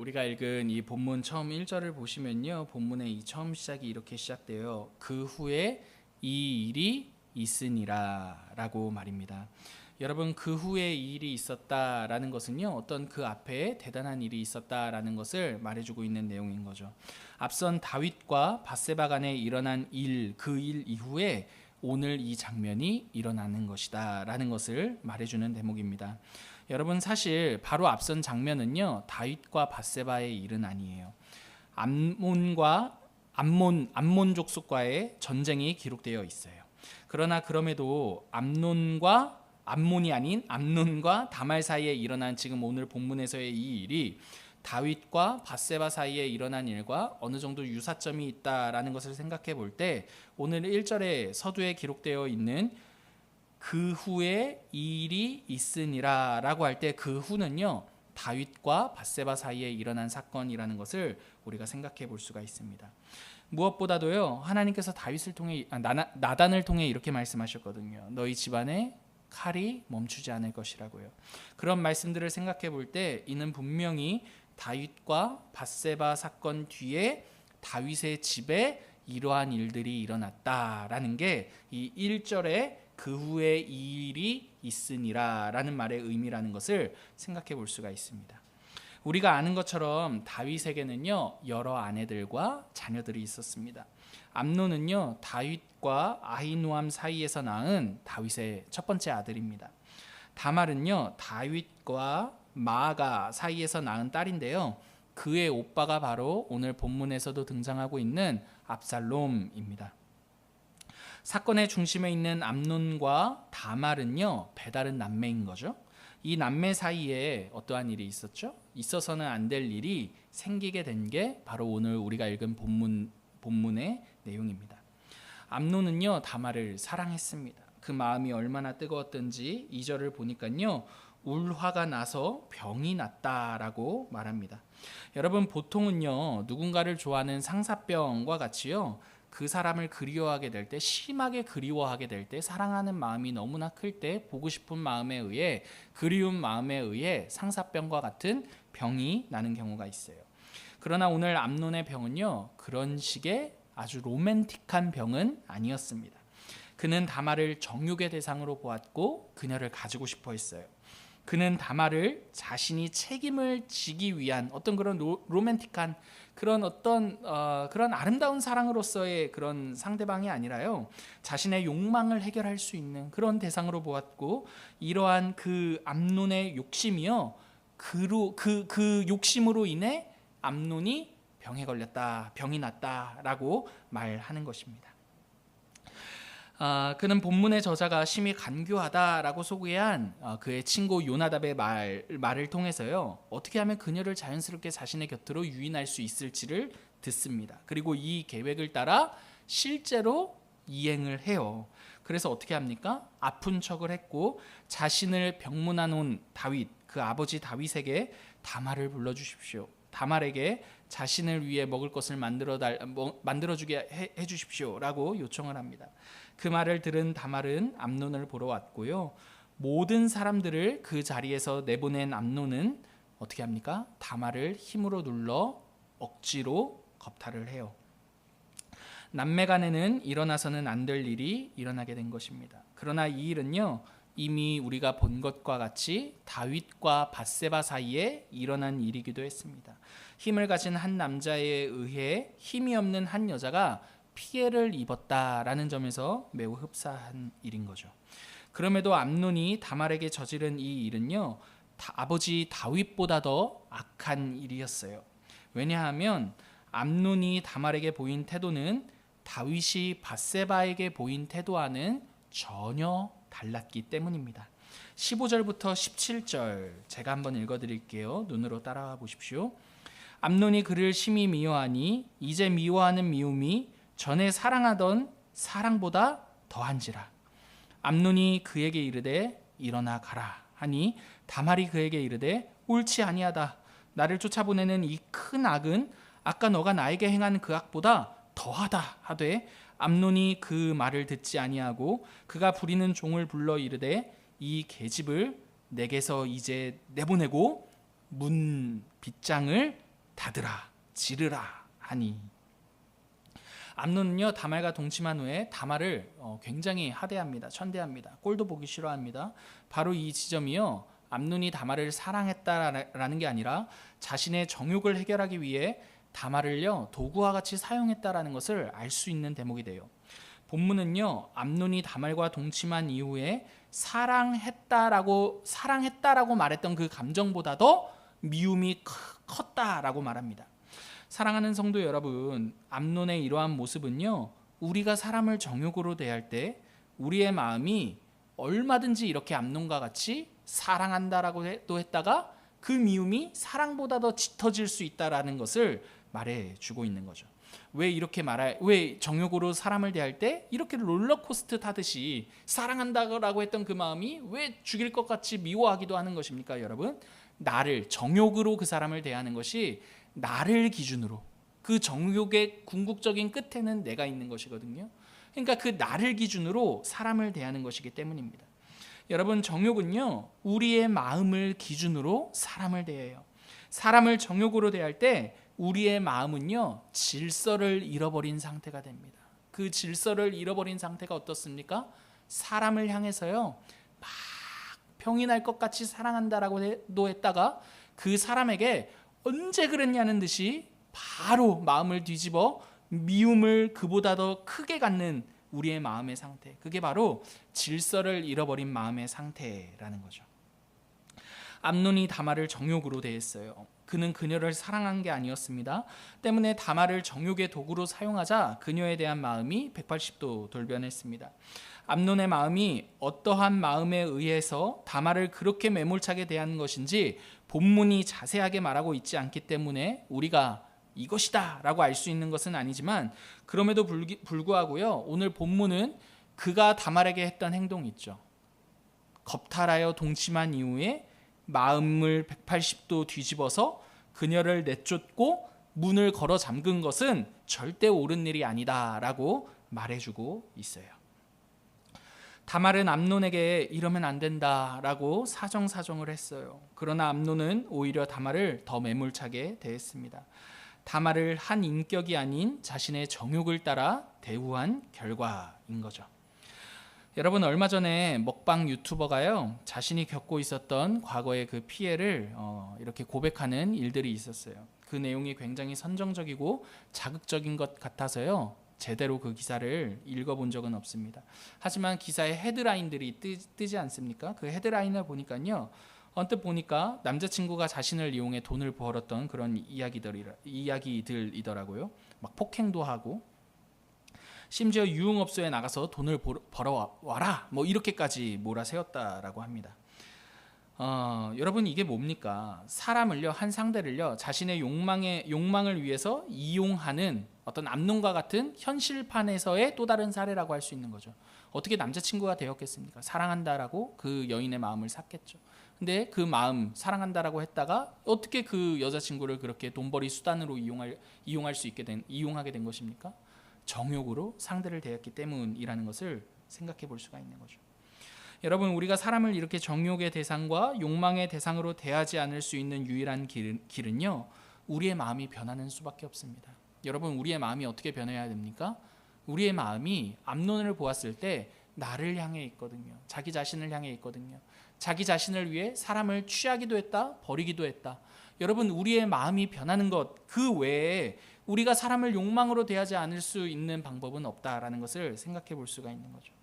우리가 읽은 이 본문 처음 1절을 보시면요, 본문의 이 처음 시작이 이렇게 시작돼요. 그 후에 이 일이 있으니라 라고 말입니다. 여러분, 그 후에 이 일이 있었다라는 것은요, 어떤 그 앞에 대단한 일이 있었다라는 것을 말해주고 있는 내용인 거죠. 앞선 다윗과 밧세바 간에 일어난 일, 그 일 이후에 오늘 이 장면이 일어나는 것이다 라는 것을 말해주는 대목입니다. 여러분, 사실 바로 앞선 장면은요, 다윗과 밧세바의 일은 아니에요. 암몬 족속과의 전쟁이 기록되어 있어요. 그러나 그럼에도 암몬이 아닌 암논과 다말 사이에 일어난 지금 오늘 본문에서의 이 일이 다윗과 밧세바 사이에 일어난 일과 어느 정도 유사점이 있다라는 것을 생각해 볼 때, 오늘 1절에 서두에 기록되어 있는 그 후에 이 일이 있으니라 라고 할 때 그 후는요, 다윗과 밧세바 사이에 일어난 사건이라는 것을 우리가 생각해 볼 수가 있습니다. 무엇보다도요, 하나님께서 다윗을 통해 나단을 통해 이렇게 말씀하셨거든요. 너희 집안에 칼이 멈추지 않을 것이라고요. 그런 말씀들을 생각해 볼 때 이는 분명히 다윗과 밧세바 사건 뒤에 다윗의 집에 이러한 일들이 일어났다라는 게 이 1절에 그 후에 이 일이 있으니라 라는 말의 의미라는 것을 생각해 볼 수가 있습니다. 우리가 아는 것처럼 다윗에게는요, 여러 아내들과 자녀들이 있었습니다. 암논은요, 다윗과 아히노암 사이에서 낳은 다윗의 첫 번째 아들입니다. 다말은요, 다윗과 마아가 사이에서 낳은 딸인데요, 그의 오빠가 바로 오늘 본문에서도 등장하고 있는 압살롬입니다. 사건의 중심에 있는 암논과 다말은요, 배다른 남매인 거죠. 이 남매 사이에 어떠한 일이 있었죠? 있어서는 안 될 일이 생기게 된 게 바로 오늘 우리가 읽은 본문의 내용입니다. 암논은요, 다말을 사랑했습니다. 그 마음이 얼마나 뜨거웠던지 2절을 보니까요, 울화가 나서 병이 났다라고 말합니다. 여러분, 보통은요, 누군가를 좋아하는 상사병과 같이요, 그 사람을 그리워하게 될 때, 심하게 그리워하게 될 때, 사랑하는 마음이 너무나 클 때, 보고 싶은 마음에 의해, 그리운 마음에 의해 상사병과 같은 병이 나는 경우가 있어요. 그러나 오늘 암논의 병은요, 그런 식의 아주 로맨틱한 병은 아니었습니다. 그는 다말을 정욕의 대상으로 보았고 그녀를 가지고 싶어 했어요. 그는 다말을 자신이 책임을 지기 위한 어떤 그런 로맨틱한 그런 그런 아름다운 사랑으로서의 그런 상대방이 아니라요, 자신의 욕망을 해결할 수 있는 그런 대상으로 보았고, 이러한 그 암논의 욕심이요, 그 욕심으로 인해 암논이 병이 났다라고 말하는 것입니다. 그는 본문의 저자가 심히 간교하다라고 소개한 그의 친구 요나답의 말을 통해서요, 어떻게 하면 그녀를 자연스럽게 자신의 곁으로 유인할 수 있을지를 듣습니다. 그리고 이 계획을 따라 실제로 이행을 해요. 그래서 어떻게 합니까? 아픈 척을 했고 자신을 병문안 온 다윗, 그 아버지 다윗에게 다말을 불러주십시오. 다말에게 자신을 위해 먹을 것을 만들어주게 해주십시오 라고 요청을 합니다. 그 말을 들은 다말은 암논을 보러 왔고요, 모든 사람들을 그 자리에서 내보낸 암논은 어떻게 합니까? 다말을 힘으로 눌러 억지로 겁탈을 해요. 남매 간에는 일어나서는 안 될 일이 일어나게 된 것입니다. 그러나 이 일은요, 이미 우리가 본 것과 같이 다윗과 밧세바 사이에 일어난 일이기도 했습니다. 힘을 가진 한 남자에 의해 힘이 없는 한 여자가 피해를 입었다라는 점에서 매우 흡사한 일인 거죠. 그럼에도 암논이 다말에게 저지른 이 일은요, 아버지 다윗보다 더 악한 일이었어요. 왜냐하면 암논이 다말에게 보인 태도는 다윗이 밧세바에게 보인 태도와는 전혀 달랐기 때문입니다. 15절부터 17절 제가 한번 읽어드릴게요. 눈으로 따라와 보십시오. 암논이 그를 심히 미워하니 이제 미워하는 미움이 전에 사랑하던 사랑보다 더한지라. 암논이 그에게 이르되 일어나 가라 하니 다말이 그에게 이르되 옳지 아니하다. 나를 쫓아보내는 이 큰 악은 아까 너가 나에게 행한 그 악보다 더하다 하되, 암논이 그 말을 듣지 아니하고 그가 부리는 종을 불러 이르되 이 계집을 내게서 이제 내보내고 문 빗장을 닫으라 지르라 하니. 암논은요 다말과 동침한 후에 다말을 굉장히 하대합니다. 천대합니다. 꼴도 보기 싫어합니다. 바로 이 지점이요 암논이 다말을 사랑했다라는 게 아니라 자신의 정욕을 해결하기 위해 다말을요 도구와 같이 사용했다라는 것을 알 수 있는 대목이 돼요. 본문은요 암논이 다말과 동침한 이후에 사랑했다라고 말했던 그 감정보다도 미움이 컸다라고 말합니다. 사랑하는 성도 여러분, 암논의 이러한 모습은요 우리가 사람을 정욕으로 대할 때 우리의 마음이 얼마든지 이렇게 암논과 같이 사랑한다라고 했다가 그 미움이 사랑보다 더 짙어질 수 있다라는 것을 말해주고 있는 거죠. 왜 정욕으로 사람을 대할 때 이렇게 롤러코스터 타듯이 사랑한다고 했던 그 마음이 왜 죽일 것 같이 미워하기도 하는 것입니까, 여러분? 나를 정욕으로 그 사람을 대하는 것이 나를 기준으로, 그 정욕의 궁극적인 끝에는 내가 있는 것이거든요. 그러니까 그 나를 기준으로 사람을 대하는 것이기 때문입니다. 여러분, 정욕은요 우리의 마음을 기준으로 사람을 대해요. 사람을 정욕으로 대할 때 우리의 마음은요 질서를 잃어버린 상태가 됩니다. 그 질서를 잃어버린 상태가 어떻습니까? 사람을 향해서요 막 병이 날 것 같이 사랑한다라고 했다가 그 사람에게 언제 그랬냐는 듯이 바로 마음을 뒤집어 미움을 그보다 더 크게 갖는 우리의 마음의 상태, 그게 바로 질서를 잃어버린 마음의 상태라는 거죠. 암논이 다말을 정욕으로 대했어요. 그는 그녀를 사랑한 게 아니었습니다. 때문에 다말을 정욕의 도구로 사용하자 그녀에 대한 마음이 180도 돌변했습니다. 암논의 마음이 어떠한 마음에 의해서 다말을 그렇게 매몰차게 대하는 것인지 본문이 자세하게 말하고 있지 않기 때문에 우리가 이것이다 라고 알 수 있는 것은 아니지만, 그럼에도 불구하고요 오늘 본문은 그가 다말에게 했던 행동이 있죠. 겁탈하여 동침한 이후에 마음을 180도 뒤집어서 그녀를 내쫓고 문을 걸어 잠근 것은 절대 옳은 일이 아니다 라고 말해주고 있어요. 다말은 암논에게 이러면 안 된다라고 사정을 했어요. 그러나 암논은 오히려 다말을 더 매몰차게 대했습니다. 다말을 한 인격이 아닌 자신의 정욕을 따라 대우한 결과인 거죠. 여러분, 얼마 전에 먹방 유튜버가요 자신이 겪고 있었던 과거의 그 피해를 이렇게 고백하는 일들이 있었어요. 그 내용이 굉장히 선정적이고 자극적인 것 같아서요 제대로 그 기사를 읽어본 적은 없습니다. 하지만 기사의 헤드라인들이 뜨지 않습니까? 그 헤드라인을 보니까요 언뜻 보니까 남자친구가 자신을 이용해 돈을 벌었던 그런 이야기들이더라고요. 막 폭행도 하고 심지어 유흥업소에 나가서 돈을 벌어와라 뭐 이렇게까지 몰아세웠다라고 합니다. 여러분, 이게 뭡니까? 사람을요, 한 상대를요 자신의 욕망을 위해서 이용하는 어떤 암논과 같은 현실판에서의 또 다른 사례라고 할 수 있는 거죠. 어떻게 남자친구가 되었겠습니까? 사랑한다라고 그 여인의 마음을 샀겠죠. 근데 그 마음, 사랑한다라고 했다가 어떻게 그 여자친구를 그렇게 돈벌이 수단으로 이용하게 된 것입니까? 정욕으로 상대를 대했기 때문이라는 것을 생각해 볼 수가 있는 거죠. 여러분, 우리가 사람을 이렇게 정욕의 대상과 욕망의 대상으로 대하지 않을 수 있는 유일한 길은요 우리의 마음이 변하는 수밖에 없습니다. 여러분, 우리의 마음이 어떻게 변해야 됩니까? 우리의 마음이 암논을 보았을 때 나를 향해 있거든요. 자기 자신을 향해 있거든요. 자기 자신을 위해 사람을 취하기도 했다, 버리기도 했다. 여러분, 우리의 마음이 변하는 것 그 외에 우리가 사람을 욕망으로 대하지 않을 수 있는 방법은 없다라는 것을 생각해 볼 수가 있는 거죠.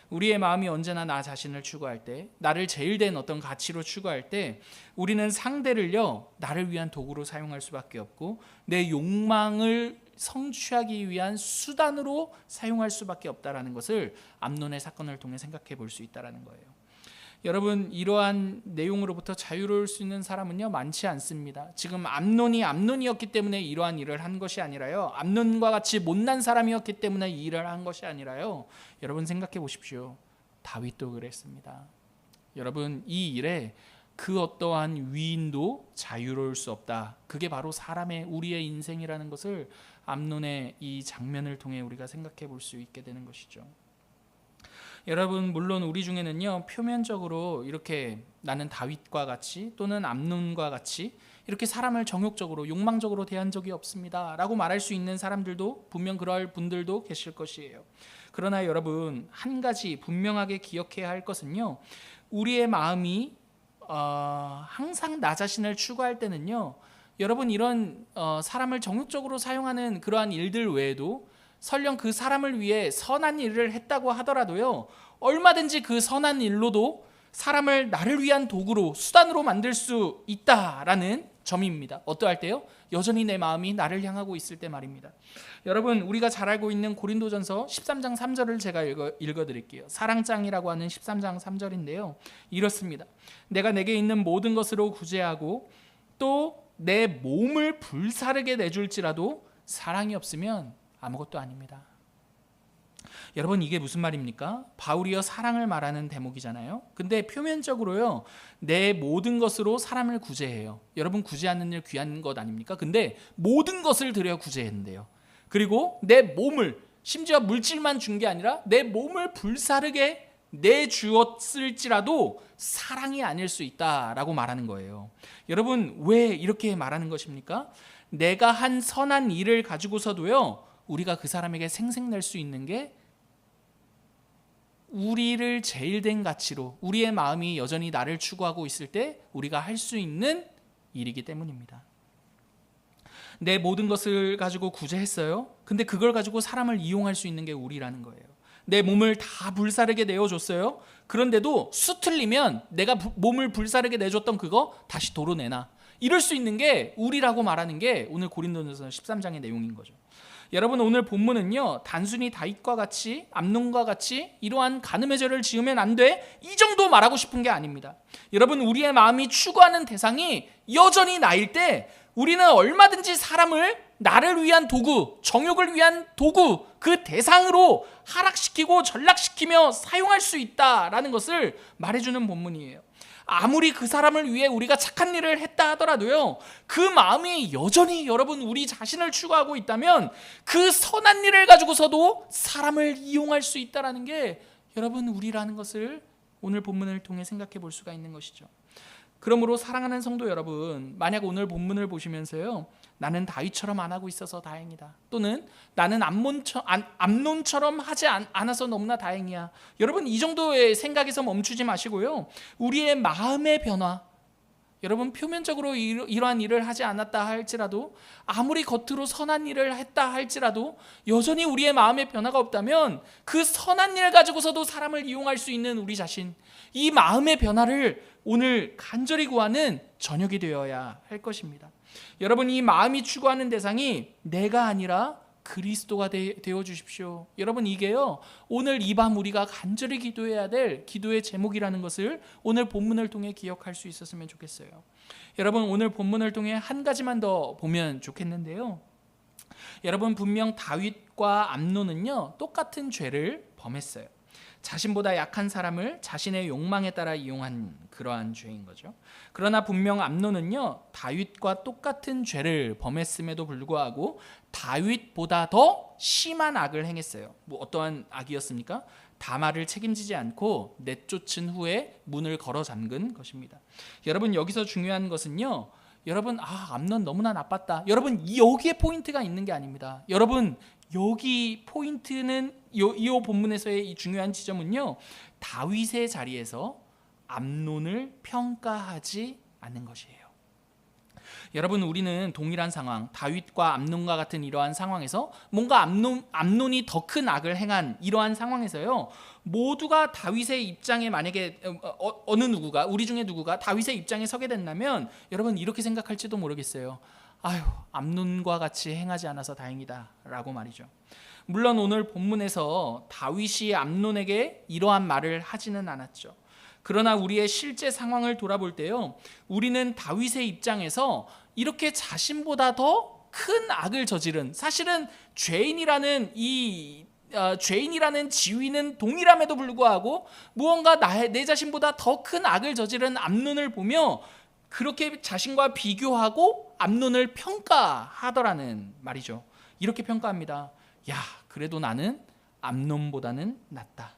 우리의 마음이 언제나 나 자신을 추구할 때, 나를 제일 된 어떤 가치로 추구할 때 우리는 상대를요 나를 위한 도구로 사용할 수밖에 없고 내 욕망을 성취하기 위한 수단으로 사용할 수밖에 없다라는 것을 암논의 사건을 통해 생각해 볼 수 있다라는 거예요. 여러분, 이러한 내용으로부터 자유로울 수 있는 사람은요 많지 않습니다. 지금 암논이었기 때문에 이러한 일을 한 것이 아니라요, 암논과 같이 못난 사람이었기 때문에 이 일을 한 것이 아니라요, 여러분 생각해 보십시오. 다윗도 그랬습니다. 여러분, 이 일에 그 어떠한 위인도 자유로울 수 없다. 그게 바로 우리의 인생이라는 것을 암논의 이 장면을 통해 우리가 생각해 볼 수 있게 되는 것이죠. 여러분, 물론 우리 중에는요 표면적으로 이렇게 나는 다윗과 같이 또는 암논과 같이 이렇게 사람을 정욕적으로 욕망적으로 대한 적이 없습니다 라고 말할 수 있는 사람들도 분명 그럴 분들도 계실 것이에요. 그러나 여러분, 한 가지 분명하게 기억해야 할 것은요, 우리의 마음이 항상 나 자신을 추구할 때는요, 여러분, 이런 사람을 정욕적으로 사용하는 그러한 일들 외에도 설령 그 사람을 위해 선한 일을 했다고 하더라도요, 얼마든지 그 선한 일로도 사람을 나를 위한 도구로, 수단으로 만들 수 있다라는 점입니다. 어떠할 때요? 여전히 내 마음이 나를 향하고 있을 때 말입니다. 여러분, 우리가 잘 알고 있는 고린도전서 13장 3절을 제가 읽어드릴게요. 사랑장이라고 하는 13장 3절인데요, 이렇습니다. 내가 내게 있는 모든 것으로 구제하고 또 내 몸을 불사르게 내줄지라도 사랑이 없으면 아무것도 아닙니다. 여러분, 이게 무슨 말입니까? 바울이여 사랑을 말하는 대목이잖아요. 근데 표면적으로요, 내 모든 것으로 사람을 구제해요. 여러분, 구제하는 일 귀한 것 아닙니까? 근데 모든 것을 들여 구제했는데요. 그리고 내 몸을, 심지어 물질만 준 게 아니라 내 몸을 불사르게 내주었을지라도 사랑이 아닐 수 있다라고 말하는 거예요. 여러분, 왜 이렇게 말하는 것입니까? 내가 한 선한 일을 가지고서도요, 우리가 그 사람에게 생색낼 수 있는 게 우리를 제일 된 가치로, 우리의 마음이 여전히 나를 추구하고 있을 때 우리가 할 수 있는 일이기 때문입니다. 내 모든 것을 가지고 구제했어요. 근데 그걸 가지고 사람을 이용할 수 있는 게 우리라는 거예요. 내 몸을 다 불사르게 내어줬어요. 그런데도 수틀리면 내가 몸을 불사르게 내줬던 그거 다시 도로 내놔. 이럴 수 있는 게 우리라고 말하는 게 오늘 고린도전서 13장의 내용인 거죠. 여러분, 오늘 본문은요, 단순히 다윗과 같이, 암논과 같이 이러한 간음의 죄를 지으면 안 돼, 이 정도 말하고 싶은 게 아닙니다. 여러분, 우리의 마음이 추구하는 대상이 여전히 나일 때 우리는 얼마든지 사람을 나를 위한 도구, 정욕을 위한 도구, 그 대상으로 하락시키고 전락시키며 사용할 수 있다라는 것을 말해주는 본문이에요. 아무리 그 사람을 위해 우리가 착한 일을 했다 하더라도요, 그 마음이 여전히 여러분 우리 자신을 추구하고 있다면 그 선한 일을 가지고서도 사람을 이용할 수 있다는 게 여러분 우리라는 것을 오늘 본문을 통해 생각해 볼 수가 있는 것이죠. 그러므로 사랑하는 성도 여러분, 만약 오늘 본문을 보시면서요, 나는 다윗처럼 안 하고 있어서 다행이다, 또는 나는 암논처럼 하지 않아서 너무나 다행이야, 여러분 이 정도의 생각에서 멈추지 마시고요, 우리의 마음의 변화, 여러분 표면적으로 이러한 일을 하지 않았다 할지라도, 아무리 겉으로 선한 일을 했다 할지라도 여전히 우리의 마음의 변화가 없다면 그 선한 일 가지고서도 사람을 이용할 수 있는 우리 자신, 이 마음의 변화를 오늘 간절히 구하는 저녁이 되어야 할 것입니다. 여러분, 이 마음이 추구하는 대상이 내가 아니라 그리스도가 되어 주십시오. 여러분, 이게요, 오늘 이 밤 우리가 간절히 기도해야 될 기도의 제목이라는 것을 오늘 본문을 통해 기억할 수 있었으면 좋겠어요. 여러분, 오늘 본문을 통해 한 가지만 더 보면 좋겠는데요, 여러분, 분명 다윗과 암논은요, 똑같은 죄를 범했어요. 자신보다 약한 사람을 자신의 욕망에 따라 이용한 그러한 죄인 거죠. 그러나 분명 암논은요, 다윗과 똑같은 죄를 범했음에도 불구하고 다윗보다 더 심한 악을 행했어요. 뭐 어떠한 악이었습니까? 다말을 책임지지 않고 내쫓은 후에 문을 걸어 잠근 것입니다. 여러분, 여기서 중요한 것은요, 여러분, 암논 너무나 나빴다, 여러분 여기에 포인트가 있는 게 아닙니다. 여러분, 여기 포인트는 이 본문에서의 이 중요한 지점은요, 다윗의 자리에서 암논을 평가하지 않는 것이에요. 여러분, 우리는 동일한 상황, 다윗과 암논과 같은 이러한 상황에서 뭔가 암논이 더 큰 악을 행한 이러한 상황에서요, 모두가 다윗의 입장에, 만약에 어느 누구가, 우리 중에 누구가 다윗의 입장에 서게 된다면 여러분 이렇게 생각할지도 모르겠어요. 아유, 암논과 같이 행하지 않아서 다행이다 라고 말이죠. 물론 오늘 본문에서 다윗이 암논에게 이러한 말을 하지는 않았죠. 그러나 우리의 실제 상황을 돌아볼 때요, 우리는 다윗의 입장에서 이렇게 자신보다 더 큰 악을 저지른, 사실은 죄인이라는 지위는 동일함에도 불구하고 무언가 내 자신보다 더 큰 악을 저지른 암논을 보며 그렇게 자신과 비교하고 암논을 평가하더라는 말이죠. 이렇게 평가합니다. 야, 그래도 나는 암논보다는 낫다.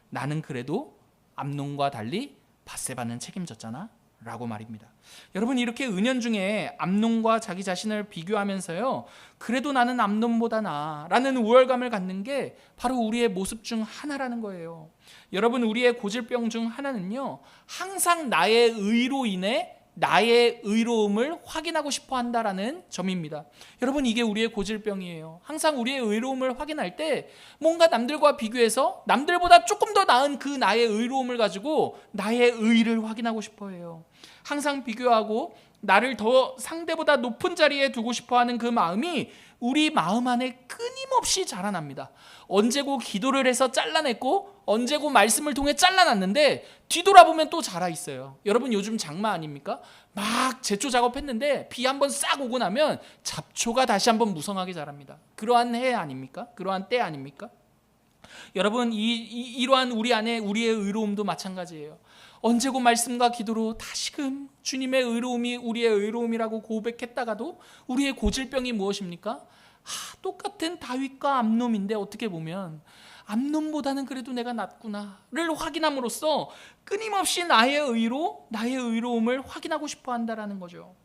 나는 그래도 암논과 달리 밧세바는 책임졌잖아. 라고 말입니다. 여러분, 이렇게 은연중에 암논과 자기 자신을 비교하면서요, 그래도 나는 암논보다 나라는 우월감을 갖는 게 바로 우리의 모습 중 하나라는 거예요. 여러분, 우리의 고질병 중 하나는요, 항상 나의 의로 인해 나의 의로움을 확인하고 싶어 한다라는 점입니다. 여러분, 이게 우리의 고질병이에요. 항상 우리의 의로움을 확인할 때 뭔가 남들과 비교해서 남들보다 조금 더 나은 그 나의 의로움을 가지고 나의 의를 확인하고 싶어 해요. 항상 비교하고 나를 더 상대보다 높은 자리에 두고 싶어하는 그 마음이 우리 마음 안에 끊임없이 자라납니다. 언제고 기도를 해서 잘라냈고 언제고 말씀을 통해 잘라놨는데 뒤돌아보면 또 자라 있어요. 여러분, 요즘 장마 아닙니까? 막 제초 작업했는데 비 한번 싹 오고 나면 잡초가 다시 한번 무성하게 자랍니다. 그러한 해 아닙니까? 그러한 때 아닙니까? 여러분, 이러한 우리 안에 우리의 의로움도 마찬가지예요. 언제고 말씀과 기도로 다시금 주님의 의로움이 우리의 의로움이라고 고백했다가도 우리의 고질병이 무엇입니까? 똑같은 다윗과 암논인데 어떻게 보면 암논보다는 그래도 내가 낫구나를 확인함으로써 끊임없이 나의 의로, 나의 의로움을 확인하고 싶어 한다는 거죠.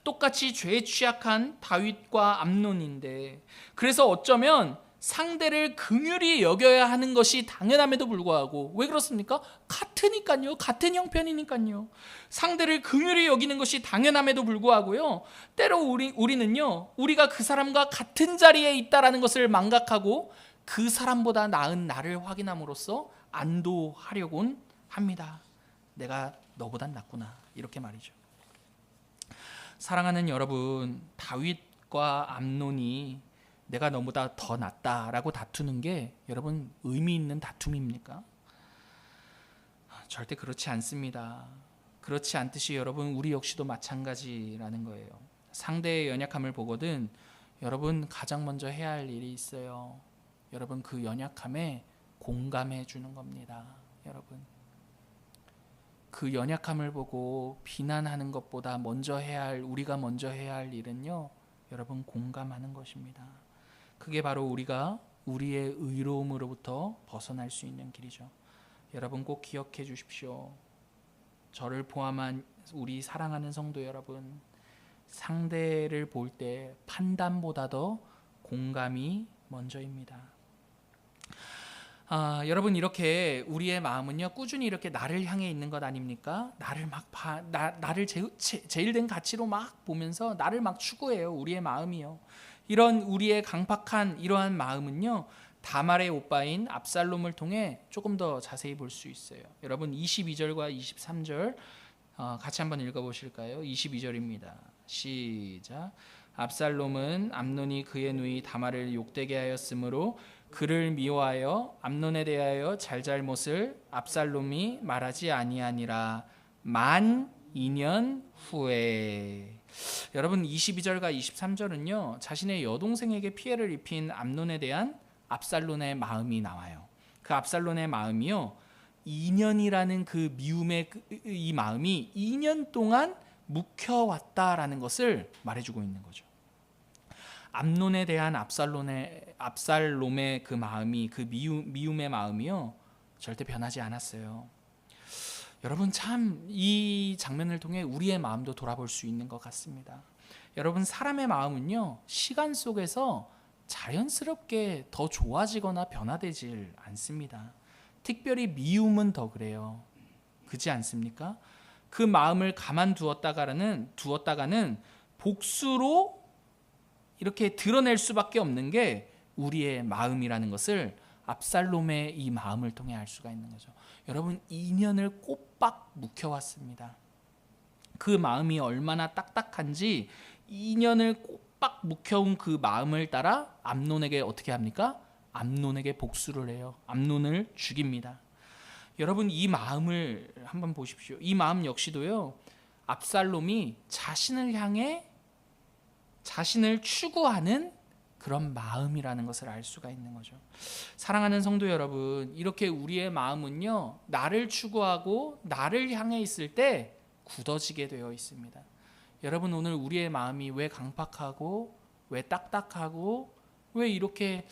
똑같이 죄에 취약한 다윗과 암논인데, 그래서 어쩌면 상대를 긍휼히 여겨야 하는 것이 당연함에도 불구하고, 왜 그렇습니까? 같으니까요. 같은 형편이니까요. 상대를 긍휼히 여기는 것이 당연함에도 불구하고요, 때로 우리는요, 우리가 그 사람과 같은 자리에 있다라는 것을 망각하고 그 사람보다 나은 나를 확인함으로써 안도하려곤 합니다. 내가 너보단 낫구나, 이렇게 말이죠. 사랑하는 여러분, 다윗과 암논이 내가 너보다 더 낫다라고 다투는 게 여러분 의미 있는 다툼입니까? 절대 그렇지 않습니다. 그렇지 않듯이 여러분, 우리 역시도 마찬가지라는 거예요. 상대의 연약함을 보거든 여러분 가장 먼저 해야 할 일이 있어요. 여러분, 그 연약함에 공감해 주는 겁니다. 여러분, 그 연약함을 보고 비난하는 것보다 우리가 먼저 해야 할 일은요, 여러분, 공감하는 것입니다. 그게 바로 우리가 우리의 의로움으로부터 벗어날 수 있는 길이죠. 여러분, 꼭 기억해 주십시오. 저를 포함한 우리 사랑하는 성도 여러분, 상대를 볼 때 판단보다도 공감이 먼저입니다. 여러분, 이렇게 우리의 마음은요, 꾸준히 이렇게 나를 향해 있는 것 아닙니까? 나를 제일 된 가치로 막 보면서 나를 막 추구해요. 우리의 마음이요. 이런 우리의 강팍한 이러한 마음은요, 다말의 오빠인 압살롬을 통해 조금 더 자세히 볼 수 있어요. 여러분, 22절과 23절 같이 한번 읽어보실까요? 22절입니다. 시작. 압살롬은 암논이 그의 누이 다말을 욕되게 하였으므로 그를 미워하여 암논에 대하여 잘잘못을 압살롬이 말하지 아니하니라. 만 2년 후에. 여러분, 22절과 23절은요, 자신의 여동생에게 피해를 입힌 암논에 대한 압살롬의 마음이 나와요. 그 압살롬의 마음이요, 2년이라는 그 미움의 이 마음이 2년 동안 묵혀왔다라는 것을 말해주고 있는 거죠. 암논에 대한 압살롬의 그 마음이, 그 미움의 마음이요, 절대 변하지 않았어요. 여러분, 참 이 장면을 통해 우리의 마음도 돌아볼 수 있는 것 같습니다. 여러분, 사람의 마음은요, 시간 속에서 자연스럽게 더 좋아지거나 변화되질 않습니다. 특별히 미움은 더 그래요. 그렇지 않습니까? 그 마음을 가만두었다가는 복수로 이렇게 드러낼 수밖에 없는 게 우리의 마음이라는 것을 압살롬의 이 마음을 통해 알 수가 있는 거죠. 여러분, 2년을 꼬박 묵혀왔습니다. 그 마음이 얼마나 딱딱한지 2년을 꼬박 묵혀온 그 마음을 따라 암논에게 어떻게 합니까? 암논에게 복수를 해요. 암논을 죽입니다. 여러분, 이 마음을 한번 보십시오. 이 마음 역시도요, 압살롬이 자신을 향해 자신을 추구하는 그런 마음이라는 것을 알 수가 있는 거죠. 사랑하는 성도 여러분, 이렇게 우리의 마음은요, 나를 추구하고 나를 향해 있을 때 굳어지게 되어 있습니다. 여러분, 오늘 우리의 마음이 왜 강팍하고 왜 딱딱하고 왜 이렇게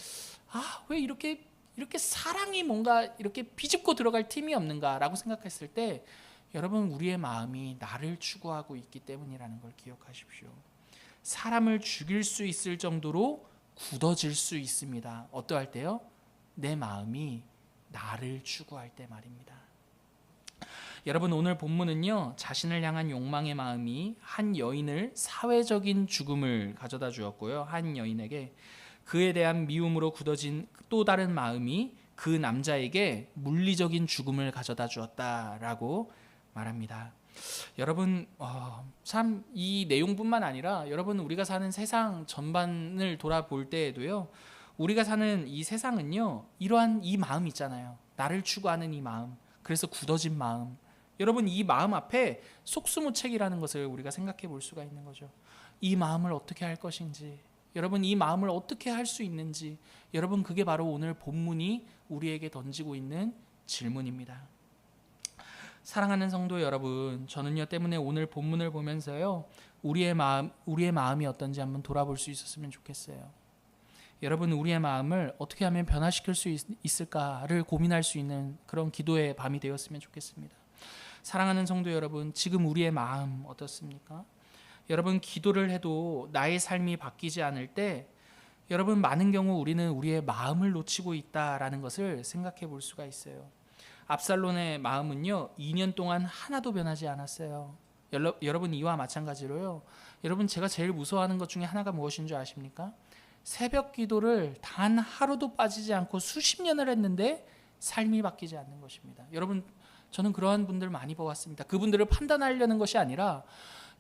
사랑이 뭔가 이렇게 비집고 들어갈 틈이 없는가라고 생각했을 때, 여러분, 우리의 마음이 나를 추구하고 있기 때문이라는 걸 기억하십시오. 사람을 죽일 수 있을 정도로 굳어질 수 있습니다. 어떠할 때요? 내 마음이 나를 추구할 때 말입니다. 여러분, 오늘 본문은요, 자신을 향한 욕망의 마음이 한 여인을 사회적인 죽음을 가져다 주었고요, 한 여인에게 그에 대한 미움으로 굳어진 또 다른 마음이 그 남자에게 물리적인 죽음을 가져다 주었다라고 말합니다. 여러분, 참 이 내용뿐만 아니라 여러분, 우리가 사는 세상 전반을 돌아볼 때에도요, 우리가 사는 이 세상은요, 이러한 이 마음 있잖아요. 나를 추구하는 이 마음, 그래서 굳어진 마음. 여러분, 이 마음 앞에 속수무책이라는 것을 우리가 생각해 볼 수가 있는 거죠. 이 마음을 어떻게 할 것인지, 여러분, 이 마음을 어떻게 할 수 있는지, 여러분, 그게 바로 오늘 본문이 우리에게 던지고 있는 질문입니다. 사랑하는 성도 여러분, 저는요 때문에 오늘 본문을 보면서요, 우리의 마음이 어떤지 한번 돌아볼 수 있었으면 좋겠어요. 여러분, 우리의 마음을 어떻게 하면 변화시킬 수 있을까를 고민할 수 있는 그런 기도의 밤이 되었으면 좋겠습니다. 사랑하는 성도 여러분, 지금 우리의 마음 어떻습니까? 여러분, 기도를 해도 나의 삶이 바뀌지 않을 때 여러분, 많은 경우 우리는 우리의 마음을 놓치고 있다라는 것을 생각해 볼 수가 있어요. 압살롬의 마음은요, 2년 동안 하나도 변하지 않았어요. 여러분, 이와 마찬가지로요, 여러분, 제가 제일 무서워하는 것 중에 하나가 무엇인 줄 아십니까? 새벽 기도를 단 하루도 빠지지 않고 수십 년을 했는데 삶이 바뀌지 않는 것입니다. 여러분, 저는 그러한 분들 많이 보았습니다. 그분들을 판단하려는 것이 아니라,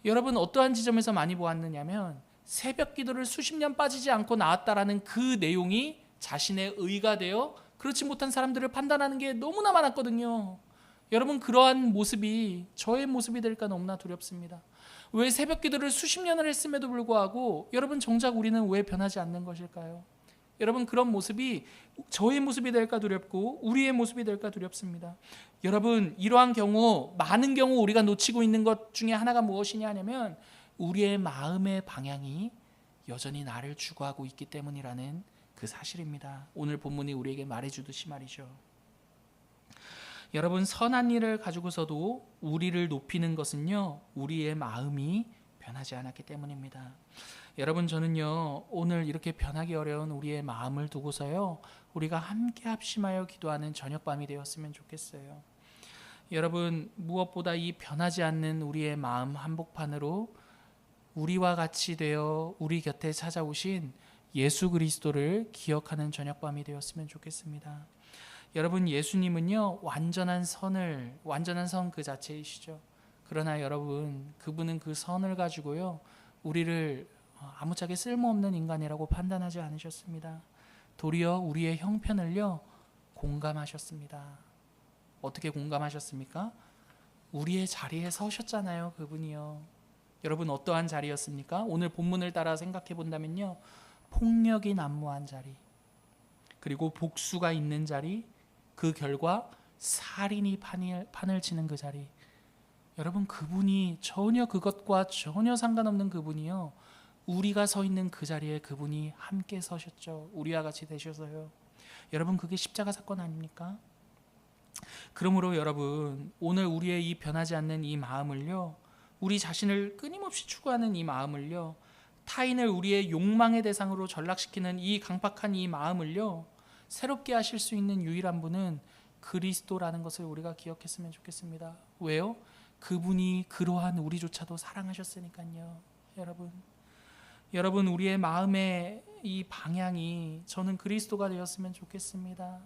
여러분, 어떠한 지점에서 많이 보았느냐면 새벽 기도를 수십 년 빠지지 않고 나왔다라는 그 내용이 자신의 의가 되어 그렇지 못한 사람들을 판단하는 게 너무나 많았거든요. 여러분, 그러한 모습이 저의 모습이 될까 너무나 두렵습니다. 왜 새벽 기도를 수십 년을 했음에도 불구하고 여러분, 정작 우리는 왜 변하지 않는 것일까요? 여러분, 그런 모습이 저의 모습이 될까 두렵고 우리의 모습이 될까 두렵습니다. 여러분, 이러한 경우, 많은 경우 우리가 놓치고 있는 것 중에 하나가 무엇이냐 하면 우리의 마음의 방향이 여전히 나를 추구하고 있기 때문이라는 그 사실입니다. 오늘 본문이 우리에게 말해주듯이 말이죠. 여러분, 선한 일을 가지고서도 우리를 높이는 것은요, 우리의 마음이 변하지 않았기 때문입니다. 여러분, 저는요, 오늘 이렇게 변하기 어려운 우리의 마음을 두고서요, 우리가 함께 합심하여 기도하는 저녁밤이 되었으면 좋겠어요. 여러분, 무엇보다 이 변하지 않는 우리의 마음 한복판으로 우리와 같이 되어 우리 곁에 찾아오신 예수 그리스도를 기억하는 저녁밤이 되었으면 좋겠습니다. 여러분, 예수님은요, 완전한 선 그 자체이시죠. 그러나 여러분, 그분은 그 선을 가지고요, 우리를 아무짝에 쓸모없는 인간이라고 판단하지 않으셨습니다. 도리어 우리의 형편을요, 공감하셨습니다. 어떻게 공감하셨습니까? 우리의 자리에 서셨잖아요, 그분이요. 여러분, 어떠한 자리였습니까? 오늘 본문을 따라 생각해 본다면요, 폭력이 난무한 자리, 그리고 복수가 있는 자리, 그 결과 살인이 판을 치는 그 자리. 여러분, 그분이 전혀 그것과 전혀 상관없는 그분이요, 우리가 서 있는 그 자리에 그분이 함께 서셨죠. 우리와 같이 되셔서요. 여러분, 그게 십자가 사건 아닙니까? 그러므로 여러분, 오늘 우리의 이 변하지 않는 이 마음을요, 우리 자신을 끊임없이 추구하는 이 마음을요, 타인을 우리의 욕망의 대상으로 전락시키는 이 강팍한 이 마음을요, 새롭게 하실 수 있는 유일한 분은 그리스도라는 것을 우리가 기억했으면 좋겠습니다. 왜요? 그분이 그러한 우리조차도 사랑하셨으니까요. 여러분, 우리의 마음의 이 방향이 저는 그리스도가 되었으면 좋겠습니다.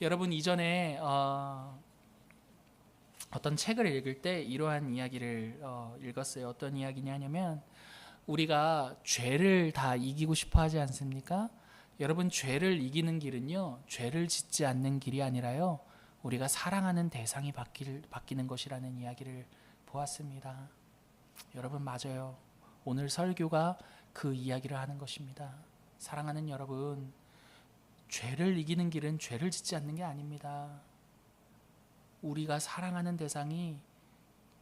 여러분, 이전에 어떤 책을 읽을 때 이러한 이야기를 읽었어요. 어떤 이야기냐면, 우리가 죄를 다 이기고 싶어 하지 않습니까? 여러분, 죄를 이기는 길은요, 죄를 짓지 않는 길이 아니라요, 우리가 사랑하는 대상이 바뀌는 것이라는 이야기를 보았습니다. 여러분, 맞아요. 오늘 설교가 그 이야기를 하는 것입니다. 사랑하는 여러분, 죄를 이기는 길은 죄를 짓지 않는 게 아닙니다. 우리가 사랑하는 대상이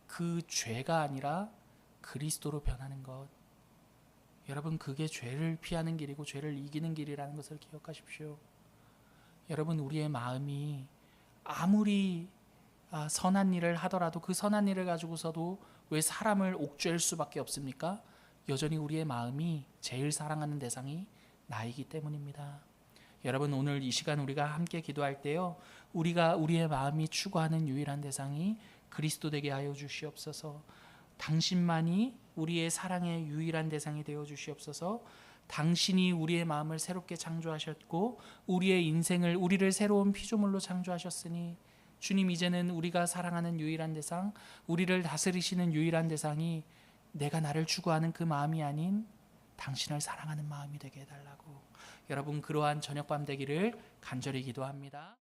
그 죄가 아니라 그리스도로 변하는 것. 여러분, 그게 죄를 피하는 길이고 죄를 이기는 길이라는 것을 기억하십시오. 여러분, 우리의 마음이 아무리 선한 일을 하더라도 그 선한 일을 가지고서도 왜 사람을 옥죄할 수밖에 없습니까? 여전히 우리의 마음이 제일 사랑하는 대상이 나이기 때문입니다. 여러분, 오늘 이 시간 우리가 함께 기도할 때요, 우리의 마음이 추구하는 유일한 대상이 그리스도 되게 하여 주시옵소서. 당신만이 우리의 사랑의 유일한 대상이 되어 주시옵소서. 당신이 우리의 마음을 새롭게 창조하셨고 우리의 인생을, 우리를 새로운 피조물로 창조하셨으니 주님, 이제는 우리가 사랑하는 유일한 대상, 우리를 다스리시는 유일한 대상이 내가 나를 추구하는 그 마음이 아닌 당신을 사랑하는 마음이 되게 해달라고. 여러분, 그러한 저녁밤 되기를 간절히 기도합니다.